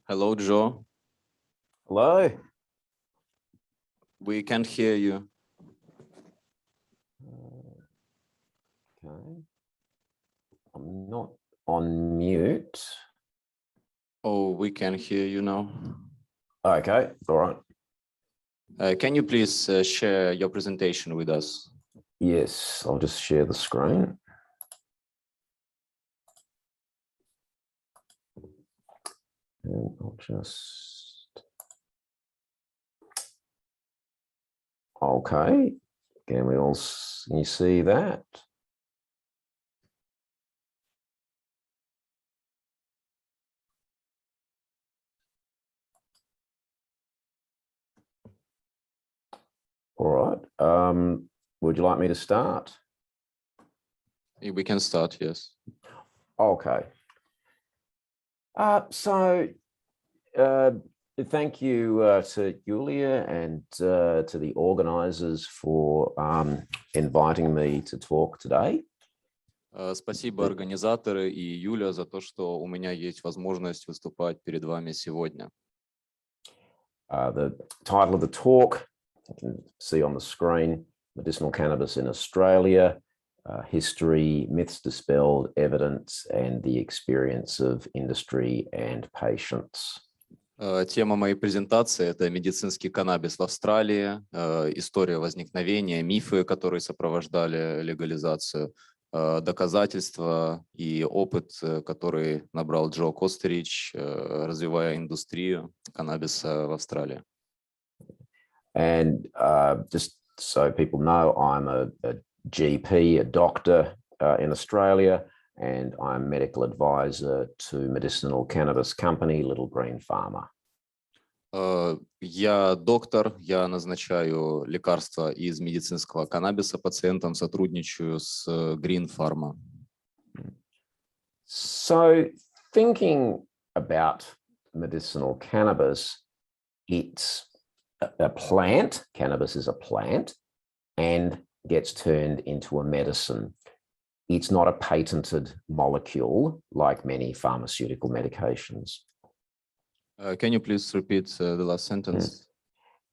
Hello, Joe. Hello. We can't hear you. Okay. I'm not on mute. Oh, we can hear you now. Okay, all right. Can you please share your presentation with us? Yes, I'll just share the screen. And I'll just... Okay, can you see that? All right. Would you like me to start? We can start, yes. Okay. Thank you to Julia and to the organizers for inviting me to talk today. Спасибо организаторы и Юля за то, что у меня есть возможность выступать перед вами сегодня. The title of the talk, you can see on the screen, Medicinal Cannabis in Australia, History, Myths Dispelled, Evidence, and the Experience of Industry and Patients. Тема моей презентации – это медицинский каннабис в Австралии, история возникновения, мифы, которые сопровождали легализацию, доказательства и опыт, который набрал Джо Костерич, развивая индустрию каннабиса в Австралии. And just so people know, I'm a GP, a doctor in Australia, and I'm medical advisor to medicinal cannabis company, Little Green Pharma. Я доктор, я назначаю лекарства из медицинского каннабиса пациентам, сотрудничаю с Green Pharma. So thinking about medicinal cannabis, it's a plant, cannabis is a plant, and gets turned into a medicine. It's not a patented molecule like many pharmaceutical medications. Can you please repeat the last sentence?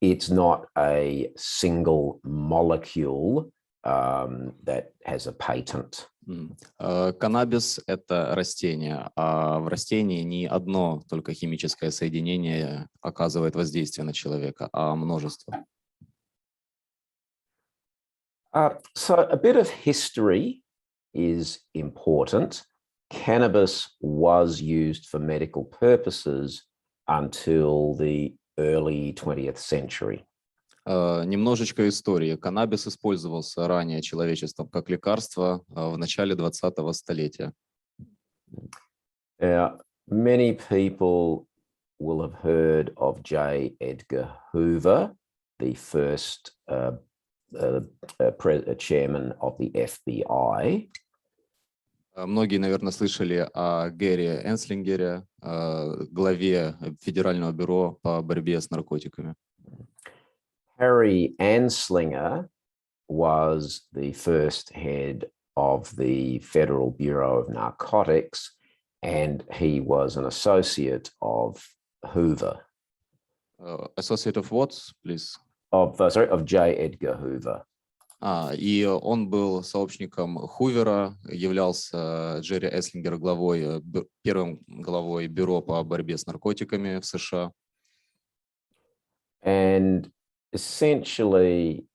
It's not a single molecule that has a patent. Каннабис – это растение, а в растении не одно только химическое соединение оказывает воздействие на человека, а множество. So a bit of history is important. Cannabis was used for medical purposes until the early 20th century. Немножечко истории. Каннабис использовался ранее человечеством как лекарство в начале 20-го столетия. Many people will have heard of J. Edgar Hoover, the first chairman of the FBI. Многие, наверное, слышали о Гэри Энслингере, главе Федерального бюро по борьбе с наркотиками. Harry Anslinger was the first head of the Federal Bureau of Narcotics, and he was an associate of Hoover. Associate of what, please? Of J. Edgar Hoover. И он был сообщником Хувера, являлся Джерри Эслингер первым главой бюро по борьбе с наркотиками в США. And essentially,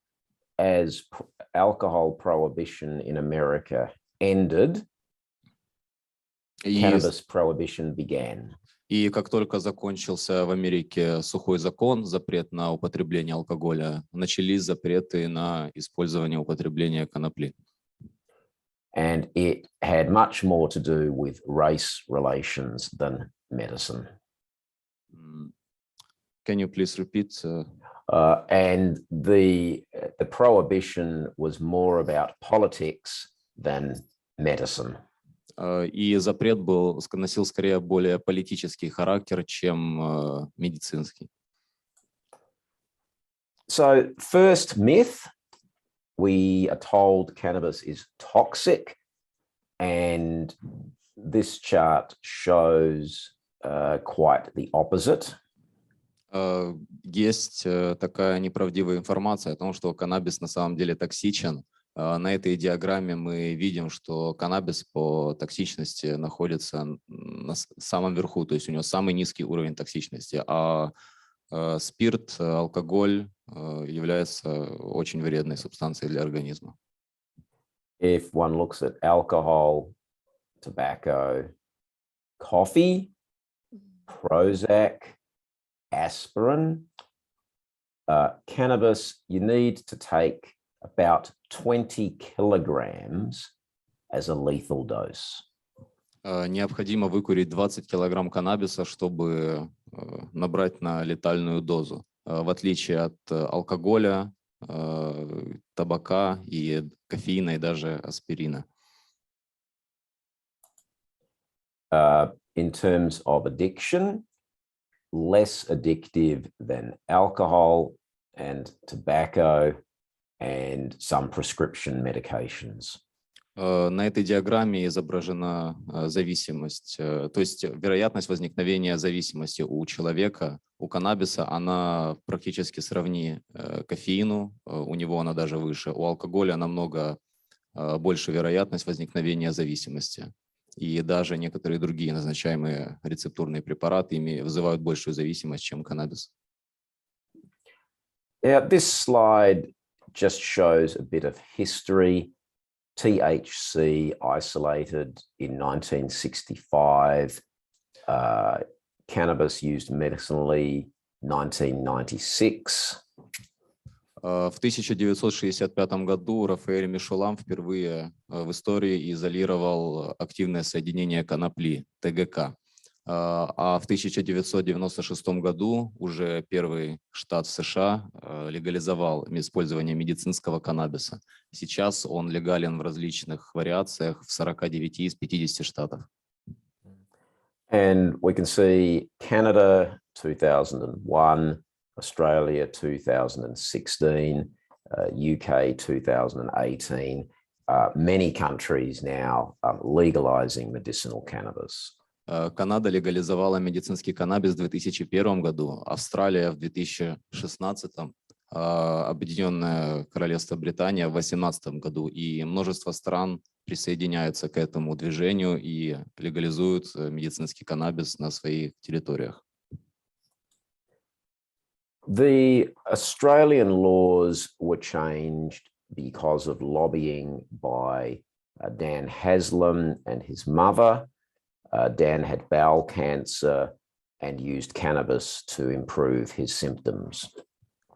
as alcohol prohibition in America ended, cannabis prohibition began. И как только закончился в Америке сухой закон, запрет на употребление алкоголя, начались запреты на использование употребления конопли. And it had much more to do with race relations than medicine. Can you please repeat? And the prohibition was more about politics than medicine. И запрет носил скорее более политический характер, чем медицинский. So, first myth, we are told cannabis is toxic, and this chart shows quite the opposite. Есть такая неправдивая информация о том, что каннабис на самом деле токсичен. На этой диаграмме мы видим, что каннабис по токсичности находится на самом верху, то есть у него самый низкий уровень токсичности, а спирт, алкоголь является очень вредной субстанцией для организма. If one looks at alcohol, tobacco, coffee, Prozac, aspirin, cannabis, you need to take about 20 kilograms as a lethal dose. Необходимо выкурить 20 килограмм каннабиса, чтобы набрать на летальную дозу. В отличие от алкоголя, табака и кофеина, и даже аспирина. In terms of addiction, less addictive than alcohol and tobacco and some prescription medications. На этой диаграмме изображена зависимость, то есть вероятность возникновения зависимости у человека, у каннабиса, она практически сродни кофеину, у него она даже выше, у алкоголя намного больше вероятность возникновения зависимости. И даже некоторые другие назначаемые рецептурные препараты вызывают большую зависимость, чем каннабис. This slide just shows a bit of history. THC isolated in 1965, cannabis used medicinally 1996. В 1965 году Рафаэль Мишулам впервые в истории изолировал активное соединение конопли, ТГК. А в 1996 году уже первый штат США легализовал использование медицинского каннабиса. Сейчас он легален в различных вариациях в 49 из 50 штатов. And we can see Canada 2001, Australia 2016, UK 2018. Many countries now legalizing medicinal cannabis. Канада легализовала медицинский каннабис в 2001 году, Австралия в 2016, Объединенное Королевство Британия в 2018 году, и множество стран присоединяются к этому движению и легализуют медицинский каннабис на своих территориях. The Australian laws were changed because of lobbying by Dan Haslam and his mother. Dan had bowel cancer and used cannabis to improve his symptoms.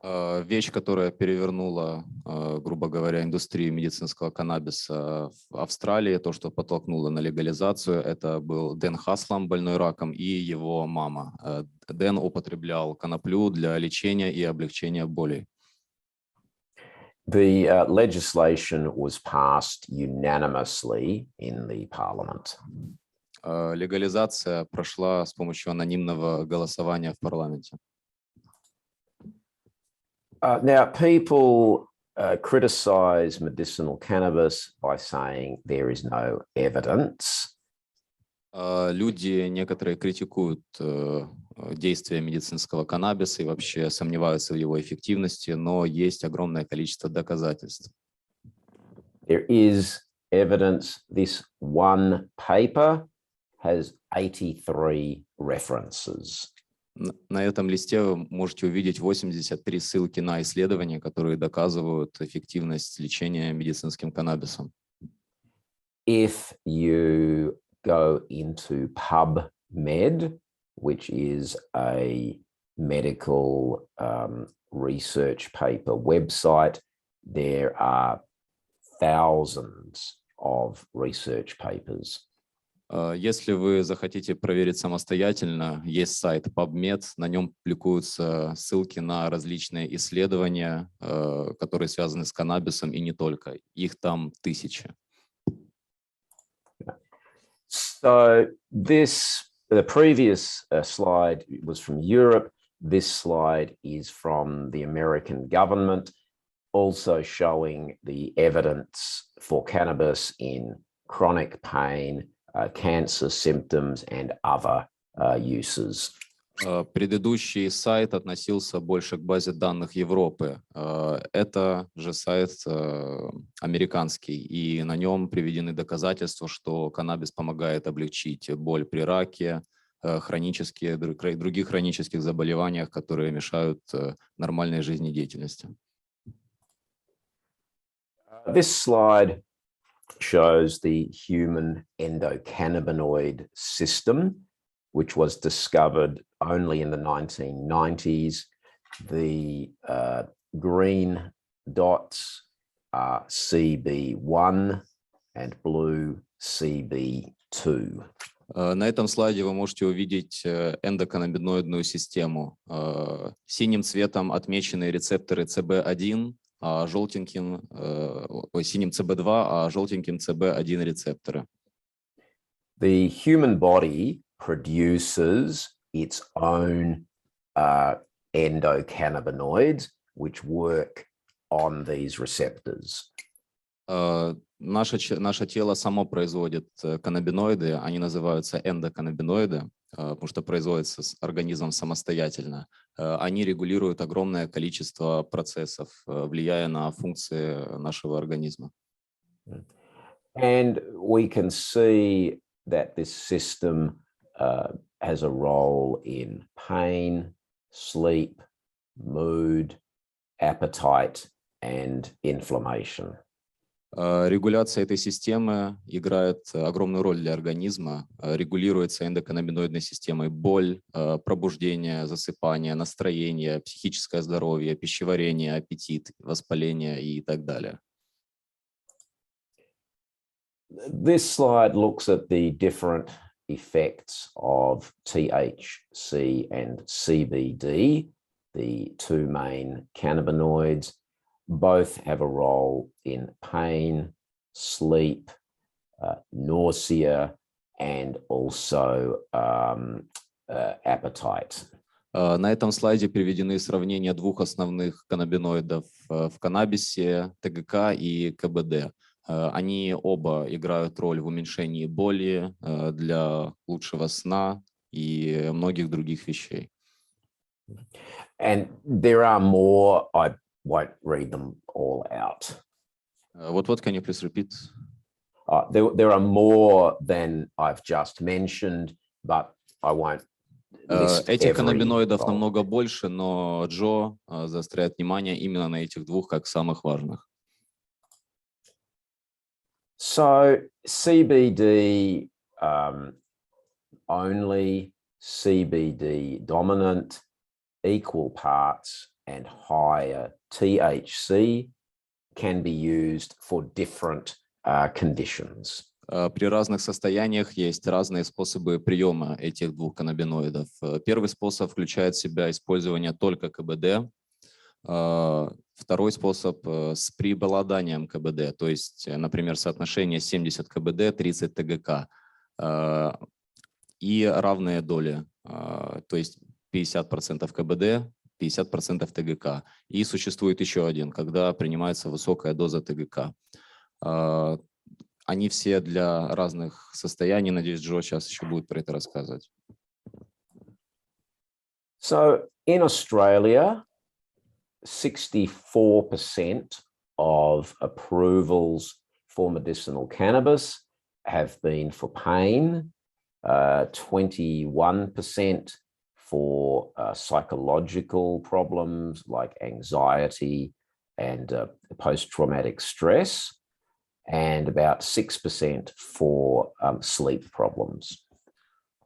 Вещь, которая перевернула, грубо говоря, индустрию медицинского каннабиса в Австралии, то, что подтолкнуло на легализацию, это был Дэн Хаслам, больной раком, и его мама. Дэн употреблял коноплю для лечения и облегчения болей. The legislation was passed unanimously in the parliament. Легализация прошла с помощью анонимного голосования в парламенте. Now, people criticize medicinal cannabis by saying there is no evidence. Люди некоторые критикуют действия медицинского каннабиса и вообще сомневаются в его эффективности, но есть огромное количество доказательств. There is evidence. This one paper has 83 references. На этом листе вы можете увидеть 83 ссылки на исследования, которые доказывают эффективность лечения медицинским каннабисом. If you go into PubMed, which is a medical research paper website, there are thousands of research papers. Если вы захотите проверить самостоятельно, есть сайт PubMed, на нем публикуются ссылки на различные исследования, которые связаны с каннабисом и не только. Их там тысячи. So the previous slide was from Europe. This slide is from the American government, also showing the evidence for cannabis in chronic pain, cancer symptoms and other uses. Предыдущий сайт относился больше к базе данных Европы. Это же сайт американский, и на нем приведены доказательства, что каннабис помогает облегчить боль при раке, хронические, других хронических заболеваниях, которые мешают нормальной жизнедеятельности. This slide shows the human endocannabinoid system, which was discovered only in the 1990s. The green dots are CB1 and blue CB2. На этом слайде вы можете увидеть эндоканнабиноидную систему. Синим цветом отмечены рецепторы CB1, а желтеньким, синим CB2, а желтеньким CB1 рецепторы. The human body produces its own endocannabinoids, which work on these receptors. Наше тело само производит каннабиноиды, они называются эндоканнабиноиды, потому что производятся организмом самостоятельно. Они регулируют огромное количество процессов, влияя на функции нашего организма. And we can see that this system has a role in pain, sleep, mood, appetite, and inflammation. Регуляция этой системы играет огромную роль для организма. Регулируется эндоканнабиноидной системой боль, пробуждение, засыпание, настроение, психическое здоровье, пищеварение, аппетит, воспаление и так далее. This slide looks at the different effects of THC and CBD, the two main cannabinoids. Both have a role in pain, sleep, nausea, and also appetite. На этом слайде приведены сравнения двух основных каннабиноидов в каннабисе, ТГК и КБД. Они оба играют роль в уменьшении боли, для лучшего сна и многих других вещей. And there are more. I won't read them all out. What can you please repeat? There are more than I've just mentioned, but I won't list Этих every каннабиноидов role. намного больше, но Джо заостряет внимание именно на этих двух как самых важных. So CBD only, CBD dominant, equal parts, and higher THC can be used for different conditions. При разных состояниях есть разные способы приема этих двух каннабиноидов. Первый способ включает в себя использование только КБД. Второй способ с преобладанием КБД, то есть, например, соотношение 70 КБД, 30 ТГК и равные доли, то есть 50% КБД, 50% ТГК. И существует еще один, когда принимается высокая доза ТГК. Они все для разных состояний. Надеюсь, Джо сейчас еще будет про это рассказывать. So in Australia, 64% of approvals for medicinal cannabis have been for pain, 21% for psychological problems like anxiety and post-traumatic stress, and about 6% for sleep problems.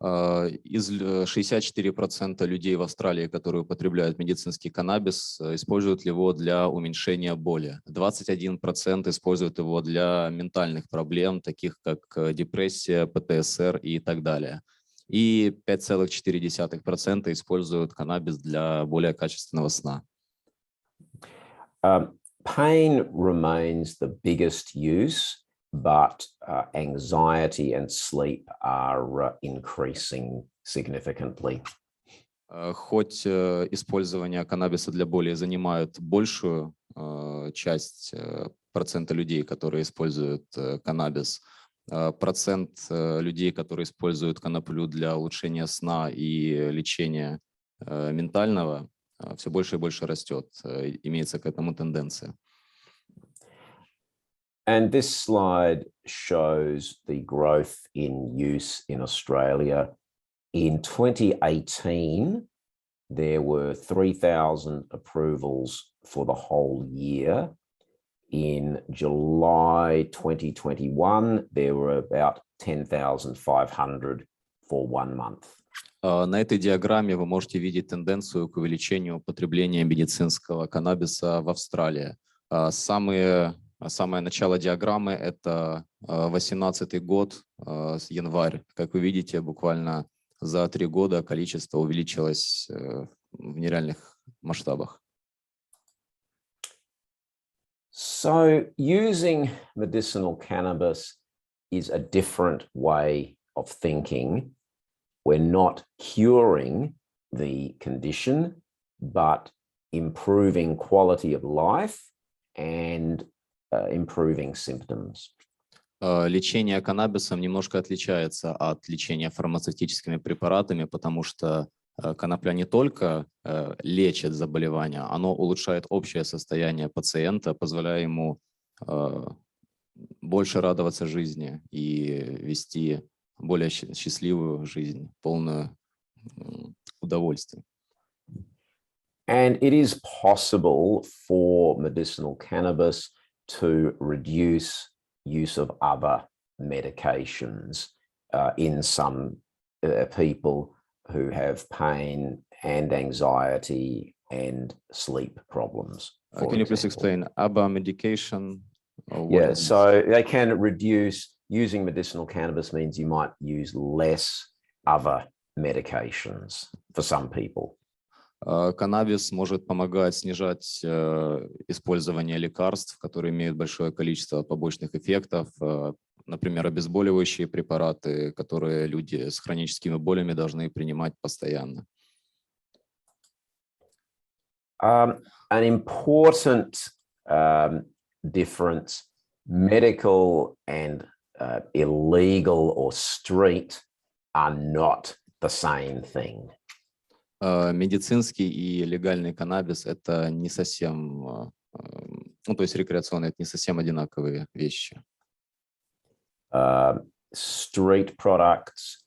Из 64% людей в Австралии, которые употребляют медицинский каннабис, используют его для уменьшения боли. 21% используют его для ментальных проблем, таких как депрессия, ПТСР и так далее. И 5,4% используют каннабис для более качественного сна. Pain remains the biggest use, but anxiety and sleep are increasing significantly. Хоть использование каннабиса для боли занимает большую часть процента людей, которые используют каннабис, процент людей, которые используют коноплю для улучшения сна и лечения ментального, все больше и больше растет. Имеется к этому тенденция. And this slide shows the growth in use in Australia. In 2018, there were 3,000 approvals for the whole year. In July 2021, there were about 10,500 for 1 month. На этой диаграмме вы можете видеть тенденцию к увеличению употребления медицинского каннабиса в Австралии. Самое начало диаграммы – это 2018 год, январь. Как вы видите, буквально за 3 года количество увеличилось в нереальных масштабах. So using medicinal cannabis is a different way of thinking. We're not curing the condition, but improving quality of life and improving symptoms. Лечение каннабисом немножко отличается от лечения фармацевтическими препаратами, потому что конопля не только лечит заболевания, оно улучшает общее состояние пациента, позволяя ему больше радоваться жизни и вести более счастливую жизнь, полную удовольствия. And it is possible for medicinal cannabis to reduce use of other medications in some people who have pain and anxiety and sleep problems. Can you please explain ABA medication? Yeah, so they can reduce, using medicinal cannabis means you might use less other medications for some people. Каннабис может помогать снижать использование лекарств, которые имеют большое количество побочных эффектов, например, обезболивающие препараты, которые люди с хроническими болями должны принимать постоянно. An important difference, medical and illegal or street are not the same thing. Медицинский и легальный каннабис – это не совсем, ну, то есть рекреационный – это не совсем одинаковые вещи. Street products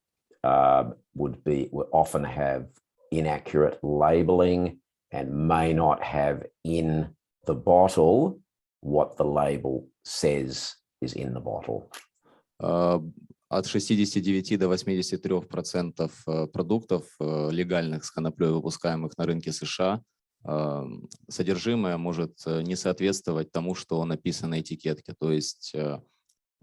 would often have inaccurate labeling and may not have in the bottle what the label says is in the bottle. От 69 до 83% продуктов легальных с коноплей, выпускаемых на рынке США, содержимое может не соответствовать тому, что написано на этикетке, то есть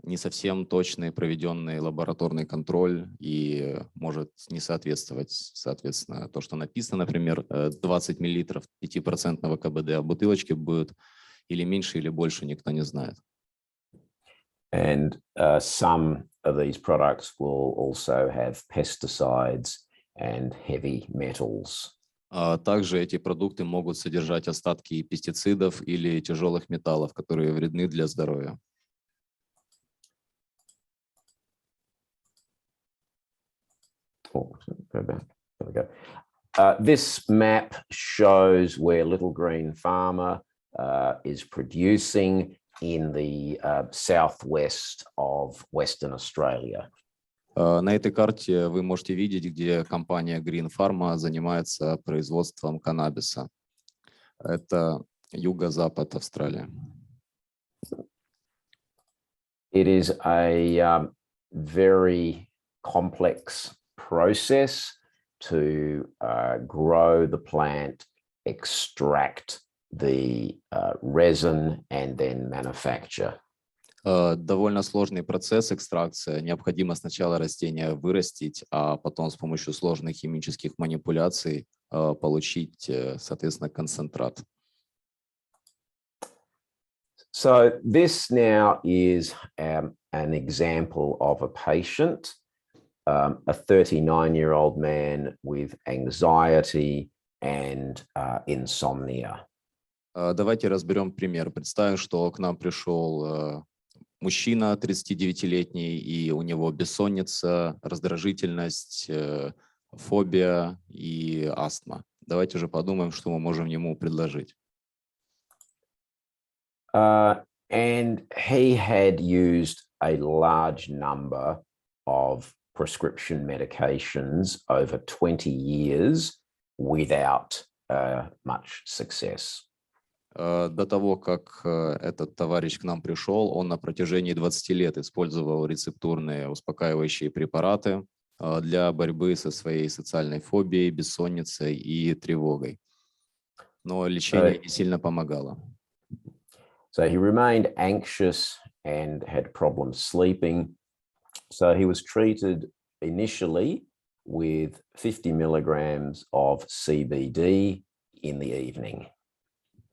не совсем точный проведенный лабораторный контроль и может не соответствовать, соответственно, то, что написано, например, 20 мл 5% КБД, а в бутылочке будет или меньше, или больше, никто не знает. And some of these products will also have pesticides and heavy metals. Также эти продукты могут содержать остатки пестицидов или тяжелых металлов, которые вредны для здоровья. Oh, go back. There we go. This map shows where Little Green Pharma is producing in the southwest of Western Australia. На этой карте вы можете видеть, где компания Green Pharma занимается производством каннабиса. Это юго-запад Австралии. It is a very complex process to grow the plant, extract the resin, and then manufacture. Довольно сложный процесс экстракции. Необходимо сначала растение вырастить, а потом с помощью сложных химических манипуляций получить, соответственно, концентрат. So this now is an example of a patient, a 39-year-old man with anxiety and insomnia. Давайте разберем пример. Представим, что к нам пришел мужчина 39-летний, и у него бессонница, раздражительность, фобия и астма. Давайте же подумаем, что мы можем ему предложить. And he had used a large number of prescription medications over 20 years without much success. До того, как этот товарищ к нам пришел, он на протяжении 20 лет использовал рецептурные успокаивающие препараты для борьбы со своей социальной фобией, бессонницей и тревогой. Но лечение не сильно помогало. So he remained anxious and had problems sleeping. So he was treated initially with 50 milligrams of CBD in the evening.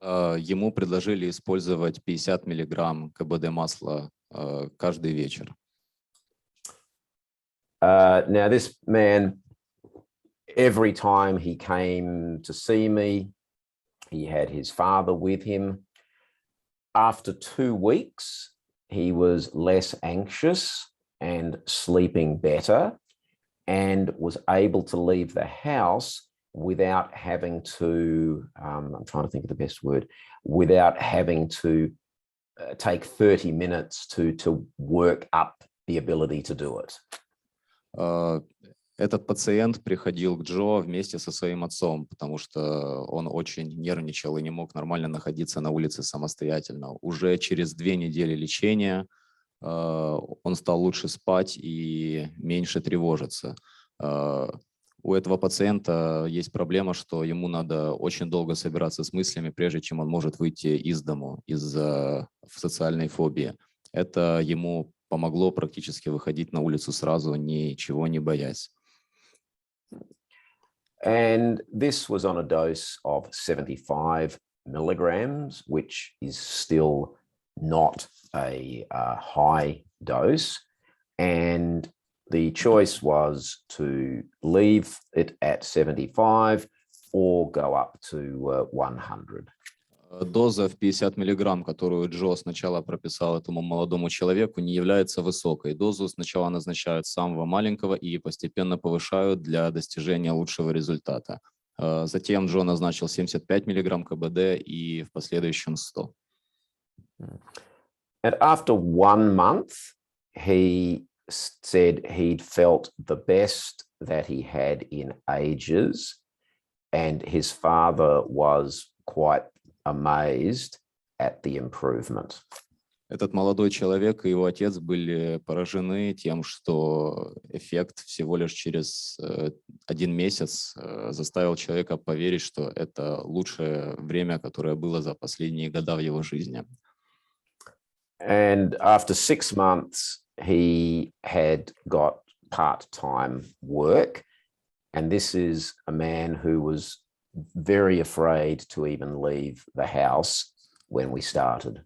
Ему предложили использовать 50 миллиграмм КБД масла каждый вечер. Now this man, every time he came to see me, he had his father with him. After 2 weeks, he was less anxious and sleeping better and was able to leave the house without having to, I'm trying to think of the best word, without having to take 30 minutes to work up the ability to do it. Этот пациент приходил к Джо вместе со своим отцом, потому что он очень нервничал и не мог нормально находиться на улице самостоятельно. Уже через 2 недели лечения он стал лучше спать и меньше тревожиться. У этого пациента есть проблема, что ему надо очень долго собираться с мыслями, прежде чем он может выйти из дому из-за социальной фобии. Это ему помогло практически выходить на улицу сразу, ничего не боясь. And this was on a dose of 75 milligrams, which is still not a high dose. And the choice was to leave it at 75 or go up to 100. Доза в 50 миллиграмм, которую Джо сначала прописал этому молодому человеку, не является высокой. Дозу сначала назначают с самого маленького и постепенно повышают для достижения лучшего результата. Затем Джо назначил 75 миллиграмм КБД и в последующем 100. And after 1 month, he said he'd felt the best that he had in ages, and his father was quite amazed at the improvement. Этот молодой человек и его отец были поражены тем, что эффект всего лишь через 1 месяц заставил человека поверить, что это лучшее время, которое было за последние года в его жизни. And after 6 months, he had got part-time work. And this is a man who was very afraid to even leave the house when we started.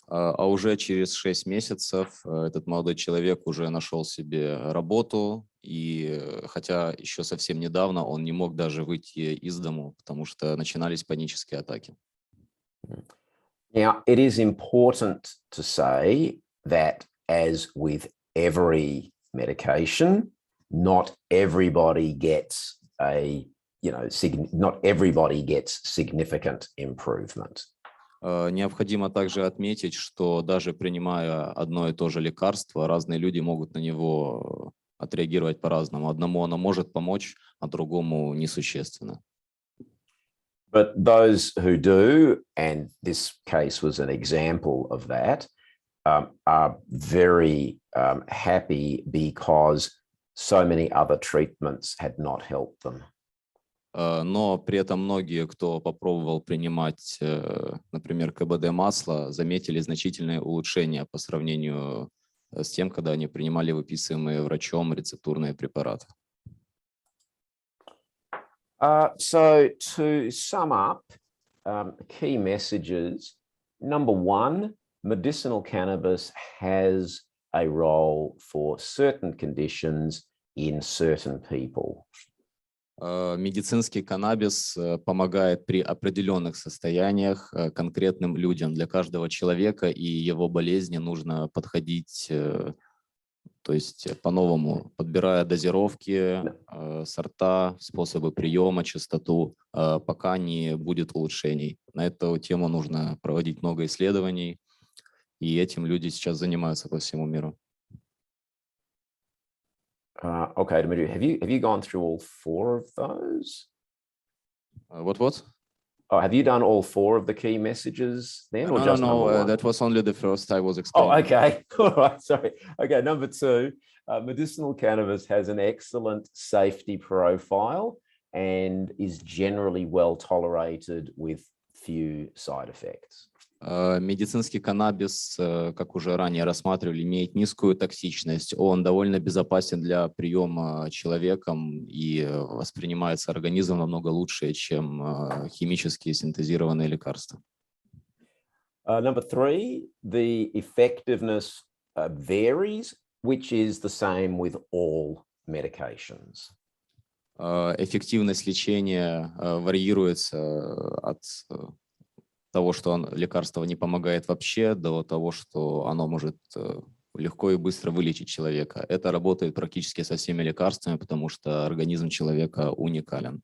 А уже через 6 месяцев этот молодой человек уже нашел себе работу, и хотя еще совсем недавно он не мог даже выйти из дому, потому что начинались панические атаки. Now, it is important to say that, as with every medication, not everybody gets not everybody gets significant improvement. Необходимо также отметить, что даже принимая одно и то же лекарство, разные люди могут на него отреагировать по-разному. Одному оно может помочь, а другому несущественно. But those who do, and this case was an example of that, are very happy because so many other treatments had not helped them. Но при этом многие, кто попробовал принимать, например, КБД-масло, заметили значительное улучшение по сравнению с тем, когда они принимали выписываемые врачом рецептурные препараты. So to sum up, key messages. Number one, medicinal cannabis has a role for certain conditions in certain people. Медицинский каннабис помогает при определенных состояниях конкретным людям. Для каждого человека и его болезни нужно подходить, то есть по-новому, подбирая дозировки, сорта, способы приема, частоту, пока не будет улучшений. На эту тему нужно проводить много исследований, и этим люди сейчас занимаются по всему миру. Okay, Dmitry, have you gone through all four of those? What? Oh, have you done all four of the key messages then, or just number one? That was only the first I was explaining. Oh, okay. All right, sorry. Okay, number two, medicinal cannabis has an excellent safety profile and is generally well tolerated with few side effects. Медицинский каннабис, как уже ранее рассматривали, имеет низкую токсичность. Он довольно безопасен для приема человеком и воспринимается организмом намного лучше, чем химические синтезированные лекарства. Number three, the effectiveness varies, which is the same with all medications. Эффективность лечения варьируется от того, что лекарство не помогает вообще, до того, что оно может легко и быстро вылечить человека. Это работает практически со всеми лекарствами, потому что организм человека уникален.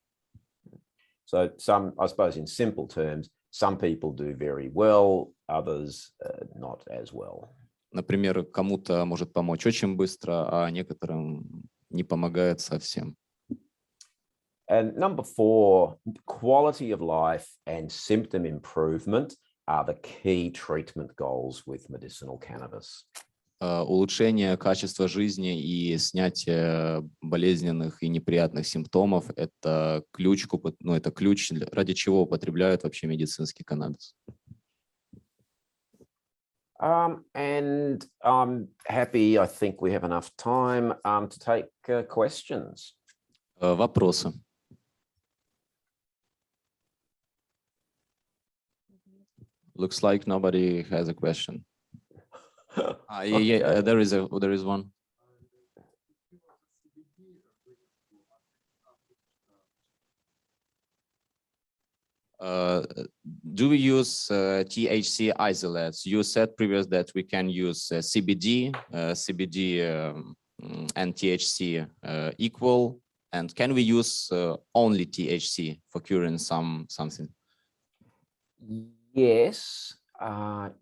So I suppose in simple terms, some people do very well, others not as well. Например, кому-то может помочь очень быстро, а некоторым не помогает совсем. And number four, quality of life and symptom improvement are the key treatment goals with medicinal cannabis. Улучшение качества жизни и снятие болезненных и неприятных симптомов – это ключ, это ключ, ради чего употребляют вообще медицинский каннабис. And I'm happy, I think we have enough time to take questions. Вопросы. Looks like nobody has a question. Yeah, there is one. Do we use THC isolates? You said previously that we can use CBD, and THC equal. And can we use only THC for curing something? Yes,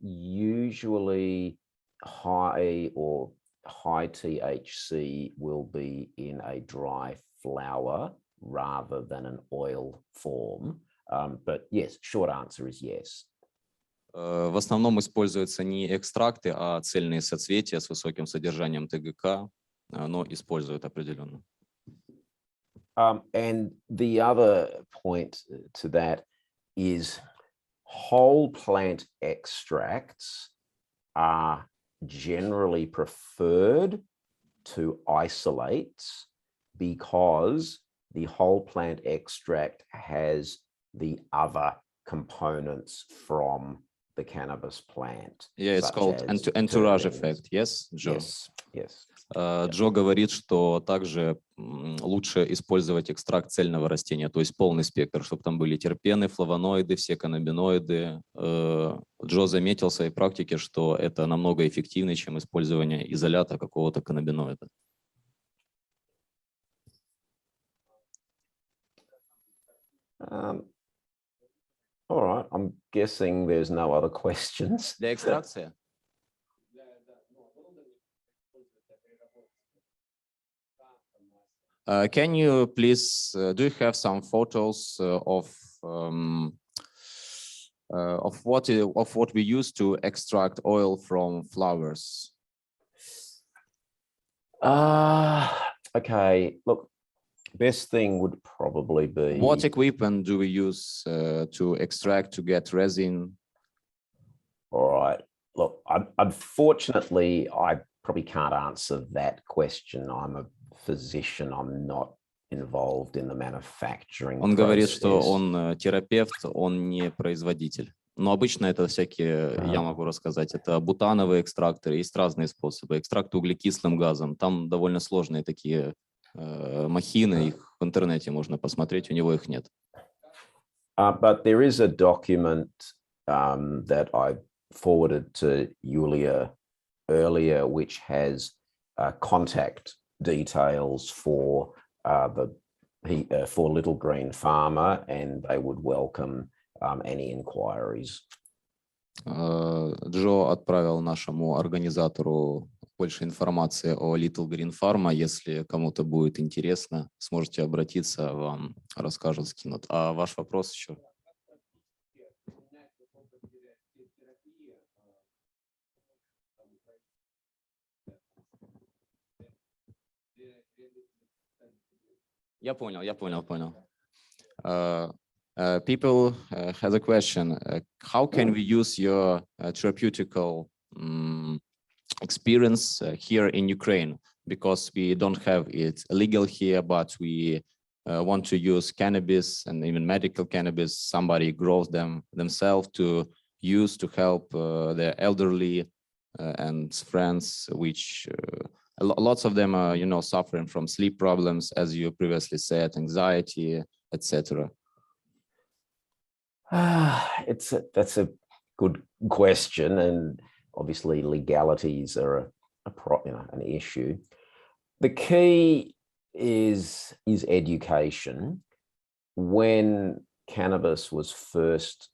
usually high THC will be in a dry flower rather than an oil form. But yes, short answer is yes. В основном используются не экстракты, а цельные соцветия с высоким содержанием ТГК, но используют определенно. And the other point to that is whole plant extracts are generally preferred to isolates because the whole plant extract has the other components from the cannabis plant. Yeah, it's such called as entourage turnings. effect. Yes, Joe? Yes, yes. Джо говорит, что также лучше использовать экстракт цельного растения, то есть полный спектр, чтобы там были терпены, флавоноиды, все каннабиноиды. Джо заметил в своей практике, что это намного эффективнее, чем использование изолята какого-то каннабиноида. All right, I'm guessing there's no other questions. Для экстракции? Can you please, do you have some photos of what we use to extract oil from flowers? Okay, look, best thing would probably be... What equipment do we use to extract, to get resin? All right, look, unfortunately, I probably can't answer that question. I'm a physician, I'm not involved in the manufacturing Он говорит, что process. он терапевт, он не производитель. Но обычно это всякие, я могу рассказать, это бутановые экстракторы, есть разные способы. Экстракт углекислым газом, там довольно сложные такие махины, их в интернете можно посмотреть, у него их нет. But there is a document that I forwarded to Yulia earlier, which has contact details for Little Green Pharma, and they would welcome any inquiries. Джо отправил нашему организатору больше информации о Little Green Pharma. Если кому-то будет интересно, сможете обратиться, вам расскажут, скинут. А ваш вопрос еще? Я понял. People has a question. How can we use your therapeutical experience here in Ukraine? Because we don't have it legal here, but we want to use cannabis and even medical cannabis. Somebody grows them themselves to use to help their elderly and friends, which lots of them are, suffering from sleep problems, as you previously said, anxiety, etc. That's a good question, and obviously legalities are an issue. The key is education. When cannabis was first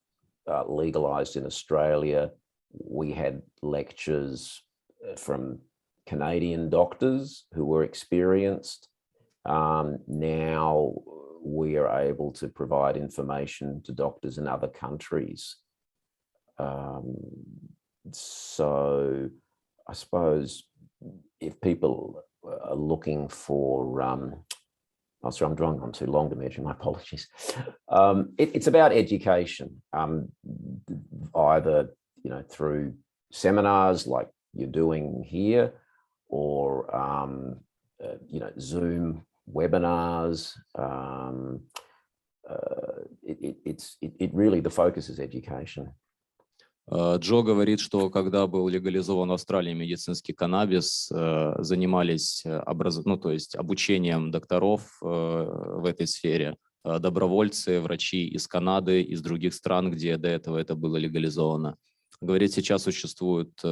legalized in Australia, we had lectures from Canadian doctors who were experienced. Now we are able to provide information to doctors in other countries. So I suppose if people are looking for, oh, sorry, I'm drawing on too long to measure, my apologies. It's about education, either, through seminars like you're doing here, or, Zoom webinars. It really, the focus is education. Джо говорит, что когда был легализован в Австралии медицинский каннабис, занимались то есть обучением докторов в этой сфере, добровольцы, врачи из Канады, из других стран, где до этого это было легализовано. Говорит, сейчас существуют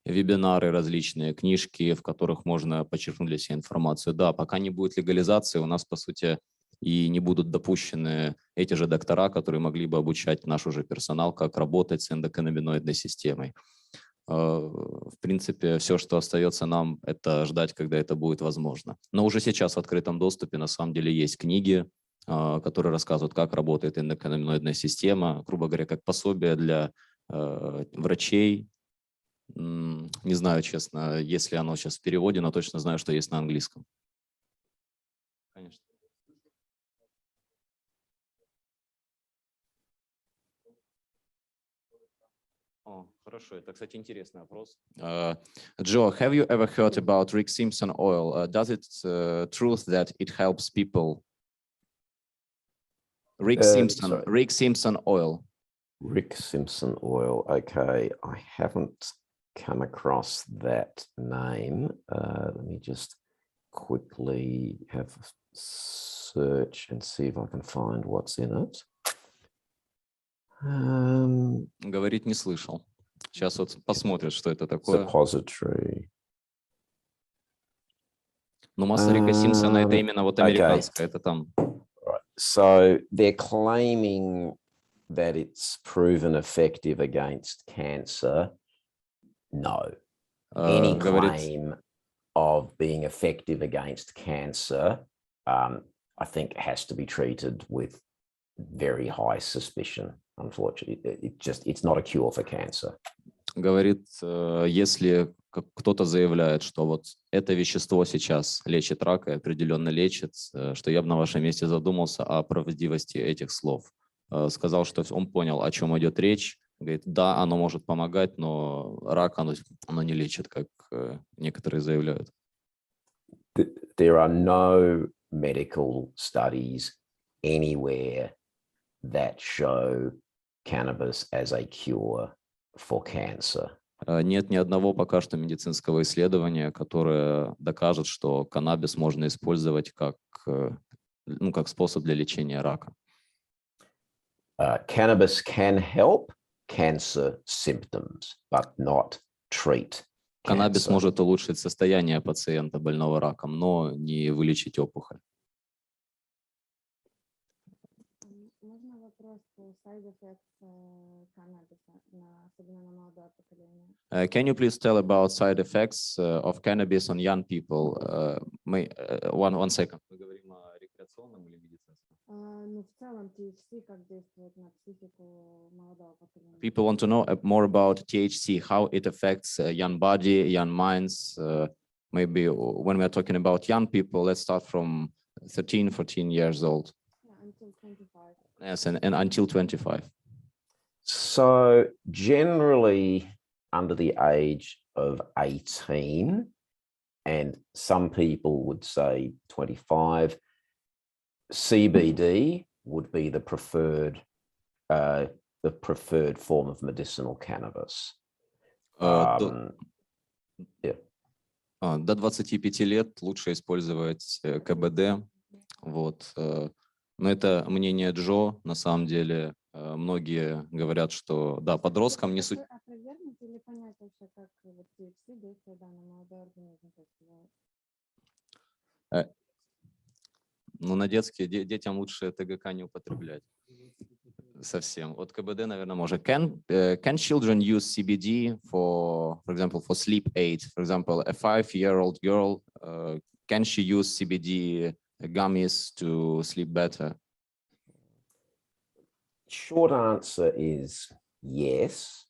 вебинары различные, книжки, в которых можно почерпнуть для себя информацию. Да, пока не будет легализации, у нас, по сути, и не будут допущены эти же доктора, которые могли бы обучать наш уже персонал, как работать с эндоканнабиноидной системой. В принципе, все, что остается нам, это ждать, когда это будет возможно. Но уже сейчас в открытом доступе на самом деле есть книги, которые рассказывают, как работает эндоканнабиноидная система, грубо говоря, как пособие для врачей. Не знаю, честно, есть ли оно сейчас в переводе, но точно знаю, что есть на английском. Конечно. О, хорошо, это, кстати, интересный вопрос. Joe, have you ever heard about Simpson Oil? Does it truth that it helps people? Simpson Oil. Rick Simpson Oil. Okay, I haven't come across that name. Let me just quickly have a search and see if I can find what's in it. Говорит, не слышал. Сейчас вот посмотрят, что это такое. Suppository. Но масса Рика Симпсона это именно вот американская, это там. Right. So they're claiming that it's proven effective against cancer. No. Any claim of being effective against cancer, I think has to be treated with very high suspicion. Unfortunately, it's not a cure for cancer. Говорит, если кто-то заявляет, что вот это вещество сейчас лечит рак и определенно лечит, что я бы на вашем месте задумался о правдивости этих слов. Сказал, что он понял, о чем идет речь. Говорит, да, оно может помогать, но рак оно не лечит, как некоторые заявляют. There are no medical studies anywhere that show cannabis as a cure for cancer. Нет ни одного пока что медицинского исследования, которое докажет, что каннабис можно использовать как способ для лечения рака. Cannabis can help cancer symptoms, but not treat cancer. Каннабис может улучшить состояние пациента, больного раком, но не вылечить опухоль. Можно вопрос по side effects каннабиса, особенно на молодое поколение? Can you please tell about side effects of cannabis on young people? One second. Мы говорим о рекреационном или медицинском? Ну, в целом, THC как действует на психику молодого поколения? People want to know more about THC, how it affects young body, young minds. Maybe when we're talking about young people, let's start from 13, 14 years old. Yeah, until 25. Yes, and until 25. So generally under the age of 18, and some people would say 25, CBD would be the preferred form of medicinal cannabis. До 25 лет лучше использовать КБД. Вот. Но это мнение Джо. На самом деле многие говорят, что да, подросткам не суть. Опровергнуть или понять вообще, как вот THC действует на молодой организм? Ну, на детские детям лучше ТГК не употреблять совсем. Вот КБД, наверное, может. Can children use CBD for example, for sleep aid? For example, a 5-year-old girl, can she use CBD gummies to sleep better? Short answer is yes,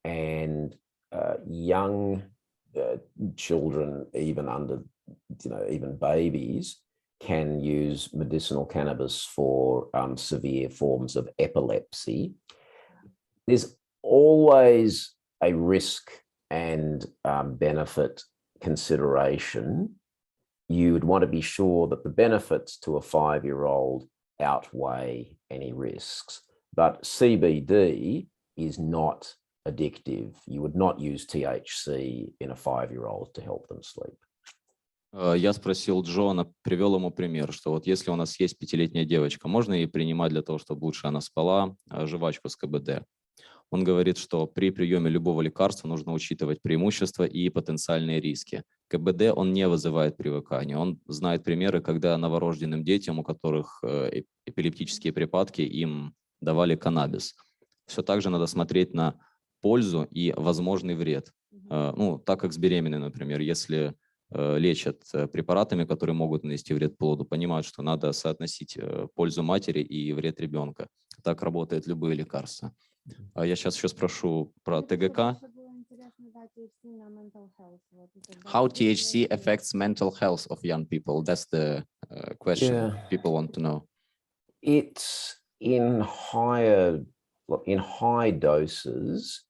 and young children, even under, even babies, can use medicinal cannabis for severe forms of epilepsy. There's always a risk and benefit consideration. You would want to be sure that the benefits to a 5-year-old outweigh any risks. But CBD is not addictive. You would not use THC in a 5-year-old to help them sleep. Я спросил Джона, привел ему пример, что вот если у нас есть 5-летняя девочка, можно ей принимать для того, чтобы лучше она спала, жвачку с КБД? Он говорит, что при приеме любого лекарства нужно учитывать преимущества и потенциальные риски. КБД он не вызывает привыкания. Он знает примеры, когда новорожденным детям, у которых эпилептические припадки, им давали каннабис. Все так же надо смотреть на пользу и возможный вред. Ну, так как с беременной, например, если лечат препаратами, которые могут нанести вред плоду, понимают, что надо соотносить пользу матери и вред ребенка. Так работают любые лекарства. Я сейчас еще спрошу про ТГК. How THC affects mental health of young people? That's the question people want to know. It's in high doses,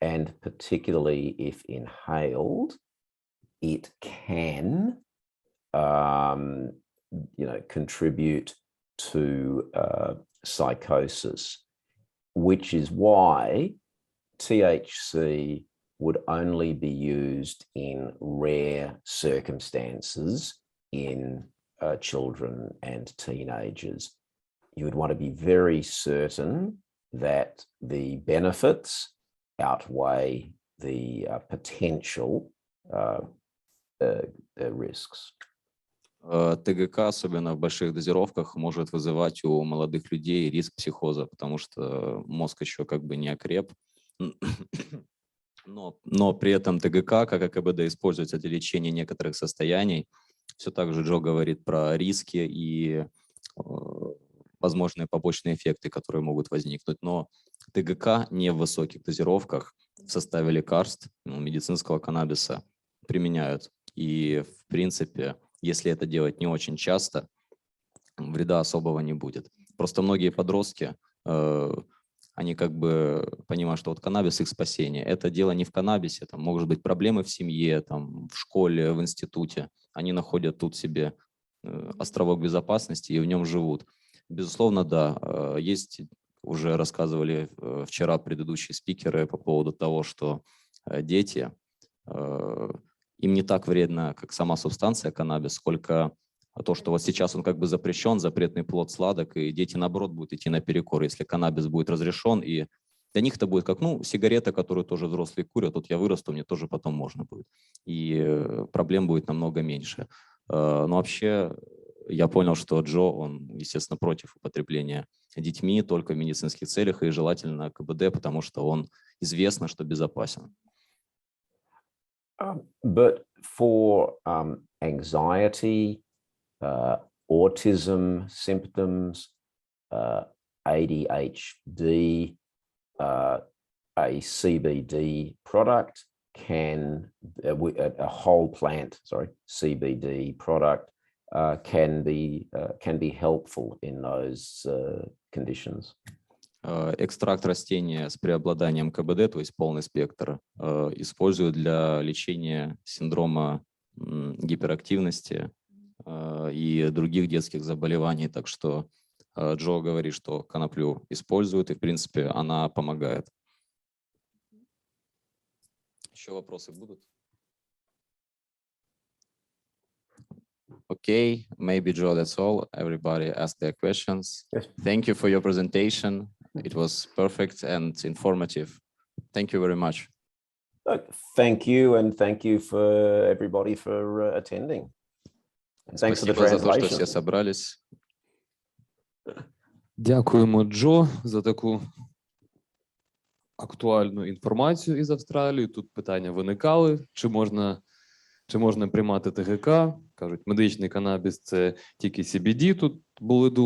and particularly if inhaled, it can, contribute to psychosis. which is why THC would only be used in rare circumstances in children and teenagers. You would want to be very certain that the benefits outweigh the potential risks. ТГК, особенно в больших дозировках, может вызывать у молодых людей риск психоза, потому что мозг еще как бы не окреп. Но при этом ТГК, как и КБД, используется для лечения некоторых состояний. Все так же Джо говорит про риски и возможные побочные эффекты, которые могут возникнуть. Но ТГК не в высоких дозировках в составе лекарств, медицинского каннабиса применяют. И, в принципе, если это делать не очень часто, вреда особого не будет. Просто многие подростки, они как бы понимают, что вот каннабис их спасение. Это дело не в каннабисе, там могут быть проблемы в семье, там, в школе, в институте. Они находят тут себе островок безопасности и в нем живут. Безусловно, да, есть, уже рассказывали вчера предыдущие спикеры по поводу того, что дети, им не так вредно, как сама субстанция каннабис, сколько то, что вот сейчас он как бы запрещен, запретный плод сладок, и дети, наоборот, будут идти наперекор, если каннабис будет разрешен, и для них это будет как, ну, сигарета, которую тоже взрослые курят, вот я вырасту, мне тоже потом можно будет, и проблем будет намного меньше. Но вообще я понял, что Джо, он, естественно, против употребления детьми только в медицинских целях, и желательно КБД, потому что он известно, что безопасен. But for anxiety, autism symptoms, ADHD, a CBD product can, a whole plant, sorry, CBD product can be helpful in those conditions. Экстракт растения с преобладанием КБД, то есть полный спектр, используют для лечения синдрома гиперактивности и других детских заболеваний. Так что Джо говорит, что коноплю используют, и, в принципе, она помогает. Еще вопросы будут? Okay, maybe, Joe, that's all. Everybody asked their questions. Yes. Thank you for your presentation. It was perfect and informative. Thank you very much. Thank you, and thank you for everybody for attending. And thanks for the Спасибо за то, что все translation. собрались. Дякуємо, Джо, за таку актуальну інформацію із Австралії. Тут питання виникали, чи можна приймати ТГК. Кажуть, медичний канабіс – це тільки CBD, тут були думки.